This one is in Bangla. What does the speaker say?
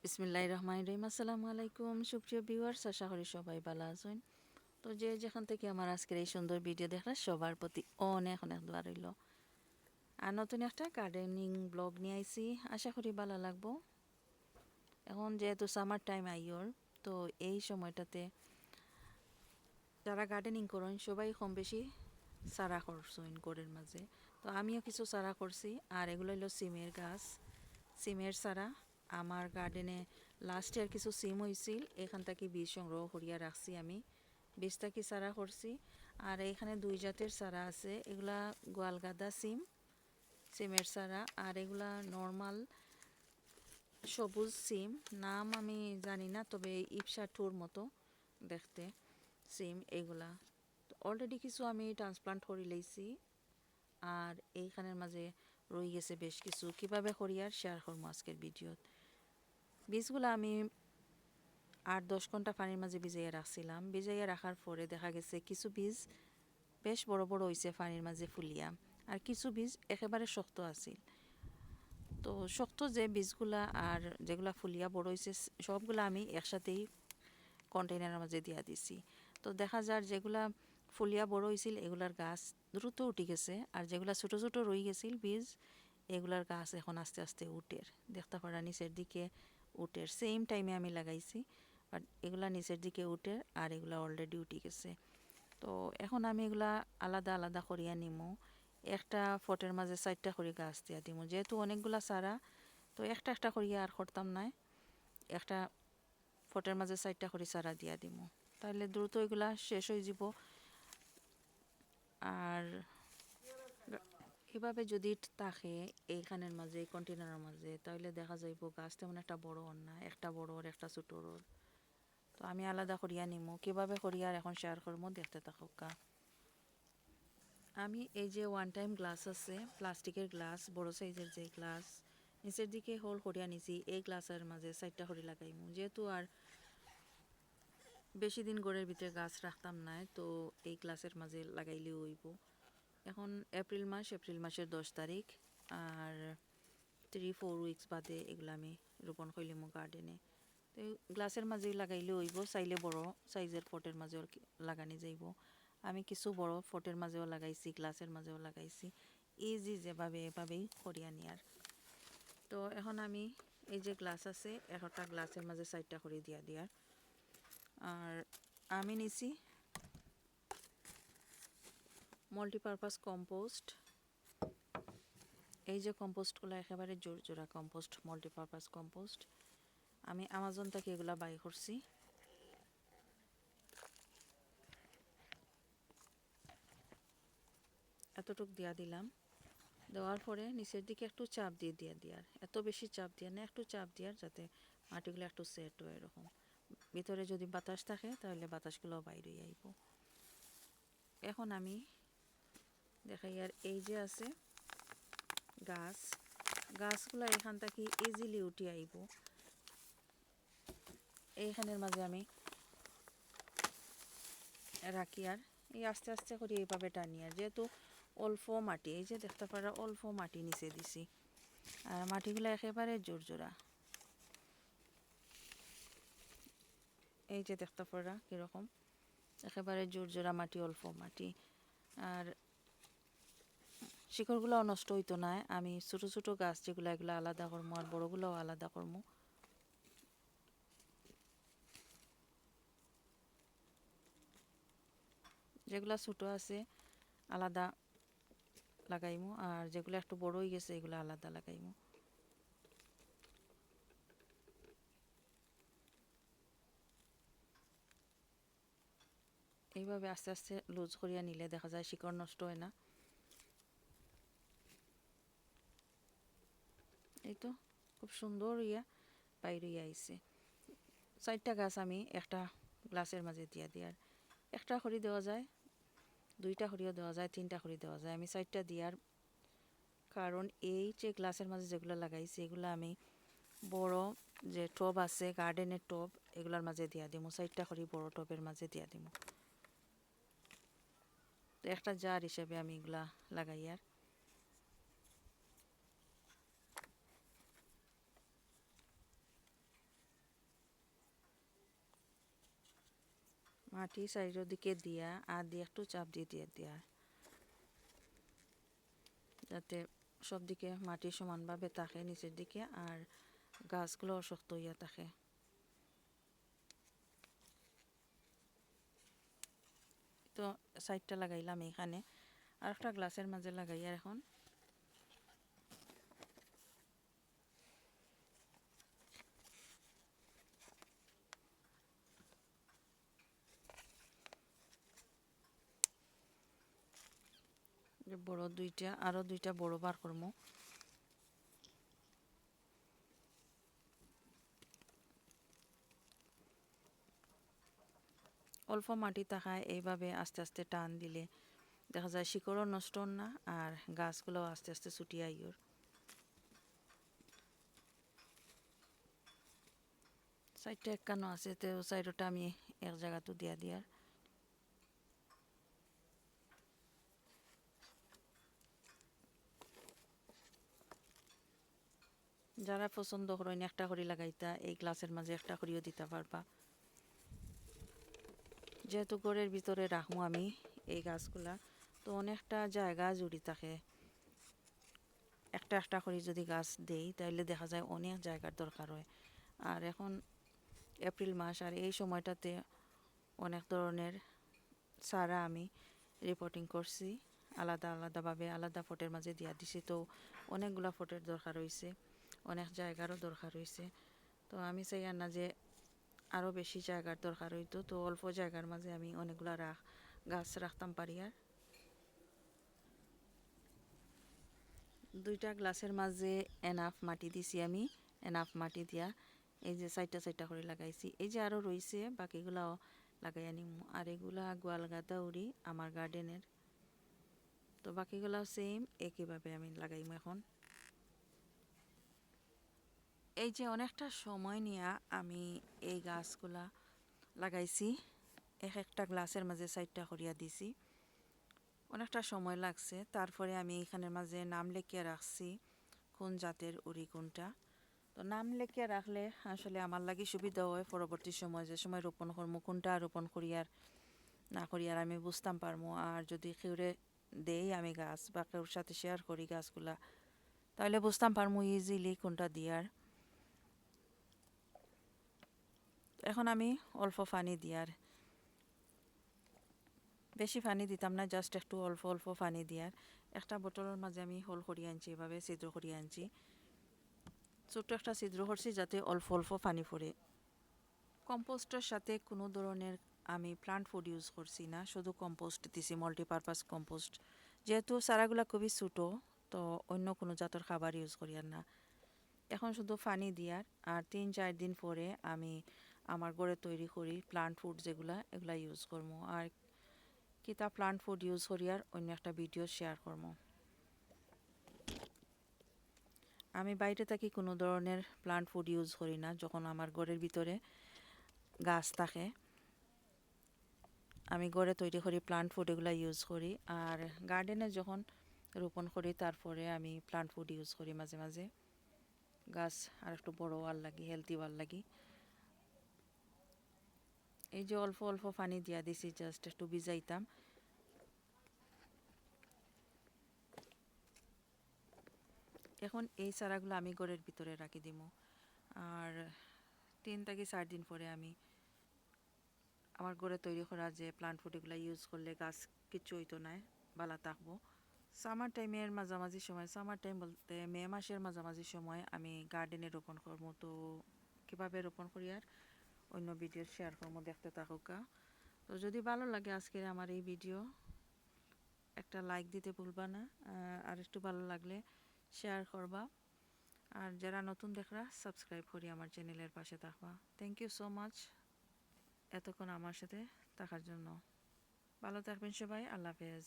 বিসমিল্লাহির রহমানির রহিম। আসসালামু আলাইকুম সুপ্রিয় ভিউয়ার্স, আশা করি সবাই ভালো আছেন। তো যে যেখান থেকে আমার আজকের এই সুন্দর ভিডিও দেখলেন সবার প্রতি অনেক অনেক দোয়া রইল। আর নতুন একটা গার্ডেনিং ব্লগ নিয়ে আইছি, আশা করি ভালো লাগবো। এখন যেহেতু সামার টাইম আইয়র, তো এই সময়টাতে যারা গার্ডেনিং করেন সবাই কম বেশি চারা করছেন ঘরের মাঝে। তো আমিও কিছু চারা করছি, আর এগুলো হলো সিমের গাছ, সিমের চারা। আমার গার্ডেনে লাস্ট ইয়ার কিছু সিম হয়েছিল, এখান থেকে বীজ সংগ্রহ করিয়া রাখছি আমি, বীজটা কি চারা করছি। আর এখানে দুই জাতের চারা আছে, এগুলা গোয়ালগাদা সিম, সিমের চারা, আর এগুলা নর্মাল সবুজ সিম, নাম আমি জানি না, তবে ইপসা টুর মতো দেখতে সিম এগুলা। অলরেডি কিছু আমি ট্রান্সপ্লান্ট করে লইছি, আর এইখানের মাঝে রয়ে গেছে বেশ কিছু। কীভাবে করি আর শেয়ার করবো আজকের ভিডিওত। বীজগুলো আমি 8-10 ঘন্টা পানির মাঝে ভিজাইয়া রাখছিলাম। ভিজাইয়া রাখার পরে দেখা গেছে কিছু বীজ বেশ বড় বড় হয়েছে পানির মাঝে ফুলিয়া, আর কিছু বীজ একেবারে শক্ত আছিল। তো শক্ত যে বীজগুলা আর যেগুলা ফুলিয়া বড় হয়েছে সবগুলা আমি একসাথেই কন্টেইনারের মাঝে দিয়া দিছি। তো দেখা যায় যেগুলা ফুলিয়া বড় হয়েছিল এগুলার গাছ দ্রুত উঠে গেছে, আর যেগুলা ছোটো ছোটো রয়ে গেছিল বীজ, এগুলার গাছ এখন আস্তে আস্তে উঠের, দেখতে পারা নিচের দিকে উঠের। সেম টাইমে আমি লাগাইছি, বাট এগুলা নিচের দিকে উঠে, আর এগুলা অলরেডি উঠে গেছে। তো এখন আমি এগুলা আলাদা আলাদা করিয়া নিমু, একটা ফটের মাঝে 4টা করে গাছ দিয়া দিমু। যেহেতু অনেকগুলা চারা, তো একটা একটা করিয়া আর করতাম না, একটা ফটের মাঝে 4টা করে চারা দিয়া দিমু, তাহলে দ্রুত এগুলা শেষ হয়ে যাব। আর এভাবে যদি থাকে এইখানের মাঝে, এই কন্টেনারের মাঝে, তাহলে দেখা যাইব গাছ তেমন একটা বড় হন না, একটা বড় ওর একটা ছোটোর ওর। তো আমি আলাদা করিয়া নিমু, কীভাবে করিয়া আর এখন শেয়ার করবো, দেখতে থাকুকা। আমি এই যে ওয়ান টাইম গ্লাস আছে, প্লাস্টিকের গ্লাস, বড় সাইজের যে গ্লাস, নিচের দিকে হোল করিয়া নিছি, এই গ্লাসের মাঝে 4টা করে লাগাইমু। যেহেতু আর বেশি দিন ঘরের ভিতরে গাছ রাখতাম না, তো এই গ্লাসের মাঝে লাগাইলেও হইব। এখন এপ্রিল মাসের 10 তারিখ, আর 3-4 উইকস বাদে এগুলো আমি রোপণ করলাম গার্ডেনে। তো গ্লাসের মাঝে লাগাইলে হইব, চাইলে বড় সাইজের ফটের মাঝেও লাগানি যাইব। আমি কিছু বড় ফটের মাঝেও লাগাইছি, গ্লাসের মাঝেও লাগাইছি, ইজি যেভাবে এভাবেই করিয়া নিয়ার। তো এখন আমি এই যে গ্লাস আছে, একটা গ্লাসের মাঝে 4টা করে দিয়া দিয়ার। আর আমি নিছি মাল্টিপারপাস কম্পোস্ট। এই যে কম্পোস্টগুলো একেবারে জোর জোড়া কম্পোস্ট, মাল্টিপারপাস কম্পোস্ট, আমি অ্যামাজন থেকে এগুলা বাই করছি। এতটুক দিয়া দিলাম, দেওয়ার পরে নিচের দিকে একটু চাপ দিয়ে দিয়ার, এত বেশি চাপ দিয়ে না, একটু চাপ দিয়ার, যাতে মাটিগুলো একটু সেট হয় এরকম। ভিতরে যদি বাতাস থাকে তাহলে বাতাসগুলো বাইরে আইব। এখন আমি দেখাই, আর এই যে আছে গাছ, গাছগুলো এখান থেকে ইজিলি উঠে আইব। এইখানের মাঝে আমি রাখি, আর এই আস্তে আস্তে করে এইভাবে টানি। আর যেহেতু অল্প মাটি, এই যে দেখতে পারা অল্প মাটি নিচে দিছি, আর মাটিগুলো একেবারে জোর জোড়া, এই যে দেখতে পারা কীরকম একেবারে জোর জোড়া মাটি, অল্প মাটি। আর শিকড়গুলোও নষ্ট হইতো না, আমি ছোটো ছোটো গাছ যেগুলো এগুলো আলাদা করবো, আর বড়োগুলোও আলাদা করবো। যেগুলা ছোটো আছে আলাদা লাগাইমু, আর যেগুলো একটু বড় হয়ে গেছে এগুলো আলাদা লাগাইমু। এইভাবে আস্তে আস্তে লুজ করিয়া নিলে দেখা যায় শিকড় নষ্ট হয় না। এই তো খুব সুন্দর ইয়া বাইরে আইছে। 4টা গাছ আমি একটা গ্লাসের মাঝে দিয়া দিয়ার, একটা খড়ি দেওয়া যায়, 2টা খড়িও দেওয়া যায়, 3টা খড়ি দেওয়া যায়। আমি 4টা দিয়ার কারণ এই যে গ্লাসের মাঝে যেগুলো লাগাইছি এগুলো আমি বড় যে টব আছে, গার্ডেনের টব, এগুলোর মাঝে দিয়া দিমু, 4টা খড়ি বড় টবের মাঝে দিয়া দিমু। তো একটা জার হিসেবে আমি এগুলা লাগাই। আর মাটি চারিদিকে দিয়া আর দিয়ে একটু চাপ দিয়ে দিয়ে দেওয়া, যাতে সব দিকে মাটি সমানভাবে থাকে নিচের দিকে আর গাছগুলো শক্ত হইয়া থাকে। তো সাইডটা লাগাইলাম এখানে, আর একটা গ্লাসের মাঝে লাগাইয়া এখন বড় দুইটা আরো দুইটা বড় বার করবো। অল্প মাটি থাকায় এইভাবে আস্তে আস্তে টান দিলে দেখা যায় শিকড়ও নষ্ট না আর গাছগুলো আস্তে আস্তে ছুটিয়ে আইয়র। সাইডটা একখানো আছে, তো সাইডটা আমি এক জায়গাতো দিয়া দিয়ার। যারা পছন্দ করেন একটা করে লাগাইতা এই গ্লাসের মাঝে একটা করেও দিতে পারবা। যেহেতু ঘরের ভিতরে রাখবো আমি এই গাছগুলা, তো অনেকটা জায়গা জুড়ি থাকে। একটা একটা করে যদি গাছ দেই তাহলে দেখা যায় অনেক জায়গার দরকার হয়। আর এখন এপ্রিল মাস, আর এই সময়টাতে অনেক ধরনের চারা আমি রিপোর্টিং করছি, আলাদা আলাদাভাবে আলাদা ফটের মাঝে দিয়া দিছি। তো অনেকগুলা ফটের দরকার হয়েছে, অনেক জায়গারও দরকার হয়েছে। তো আমি চাই না যে আরও বেশি জায়গার দরকার হইতো, তো অল্প জায়গার মাঝে আমি অনেকগুলা গাছ রাখতাম পারি। আর দুইটা গ্লাসের মাঝে এনাফ মাটি দিছি আমি, এনাফ মাটি দিয়া এই যে সাইডটা সাইডটা করে লাগাইছি। এই যে আরও রয়েছে বাকিগুলাও লাগাই আনিম। আর এগুলা গোয়ালগাদা উড়ি আমার গার্ডেনের, তো বাকিগুলাও সেম একইভাবে আমি লাগাইম এখন। এই যে অনেকটা সময় নিয়ে আমি এই গাছগুলা লাগাইছি, এক একটা গ্লাসের মাঝে সাইডটা করিয়া দিছি, অনেকটা সময় লাগছে। তারপরে আমি এখানের মাঝে নাম লিখিয়ে রাখছি কোন জাতের উড়ি কোনটা। তো নাম লিখিয়ে রাখলে আসলে আমার লাগি সুবিধা হয়, পরবর্তী সময় যে সময় রোপণ করবো কোনটা রোপণ করিয়ার না করিয়ার আমি বুঝতাম পারবো। আর যদি কেউরে দেই আমি গাছ বা কেউর সাথে শেয়ার করি গাছগুলা, তাহলে বুঝতাম পারবো ইজিলি কোনটা দিয়ার। এখন আমি অল্প পানি দিয়ার, বেশি পানি দিতাম না, জাস্ট একটু অল্প অল্প পানি দিয়ার। একটা বোতলের মাঝে আমি হোল করিয়ে আনছি, এভাবে ছিদ্র করিয়ে আনছি, ছোট্ট একটা ছিদ্র করছি যাতে অল্প অল্প পানি পড়ে। কম্পোস্টের সাথে কোনো ধরনের আমি প্লান্ট ফুড ইউজ করছি না, শুধু কম্পোস্ট দিছি, মাল্টিপারপাস কম্পোস্ট। যেহেতু চারাগুলা খুবই ছোটো, তো অন্য কোনো জাতের খাবার ইউজ করি আর না। এখন শুধু পানি দিয়ার, আর 3-4 দিন পরে আমি আমার ঘরে তৈরি করি প্লান্ট ফুড যেগুলা এগুলা ইউজ করবো। আর কিতা প্লান্ট ফুড ইউজ করি আর অন্য একটা ভিডিও শেয়ার করবো। আমি বাইরে থাকি কোনো ধরনের প্লান্ট ফুড ইউজ করি না, যখন আমার ঘরের ভিতরে গাছ থাকে আমি ঘরে তৈরি করি প্লান্ট ফুড এগুলো ইউজ করি। আর গার্ডেনে যখন রোপণ করি তারপরে আমি প্লান্ট ফুড ইউজ করি মাঝে মাঝে, গাছ আর একটু বড় হওয়ার লাগি, হেলদি হওয়ার লাগি। এই যে অল্প অল্প পানি দিয়া দিছি, জাস্ট একটু ভিজাইতাম। এখন এই চারাগুলো আমি ঘরের ভিতরে রাখি দিব, আর 3 থেকে 4 দিন পরে আমি আমার ঘরে তৈরি করা যে প্লান্ট ফুড এগুলো ইউজ করলে গাছ কিচ্ছু হইতো না, ভালো থাকবো। সামার টাইমের মাঝামাঝি সময়, সামার টাইম বলতে মে মাসের মাঝামাঝি সময় আমি গার্ডেনে রোপণ করবো। তো কীভাবে রোপণ করি আর অন্য ভিডিও শেয়ার করবো, দেখতে থাকুকা। তো যদি ভালো লাগে আজকের আমার এই ভিডিও, একটা লাইক দিতে ভুলবা না, আর একটু ভালো লাগলে শেয়ার করবা। আর যারা নতুন দেখরা সাবস্ক্রাইব করি আমার চ্যানেলের পাশে থাকবা। থ্যাংক ইউ সো মাচ এতক্ষণ আমার সাথে থাকার জন্য। ভালো থাকবেন সবাই, আল্লাহ হাফেজ।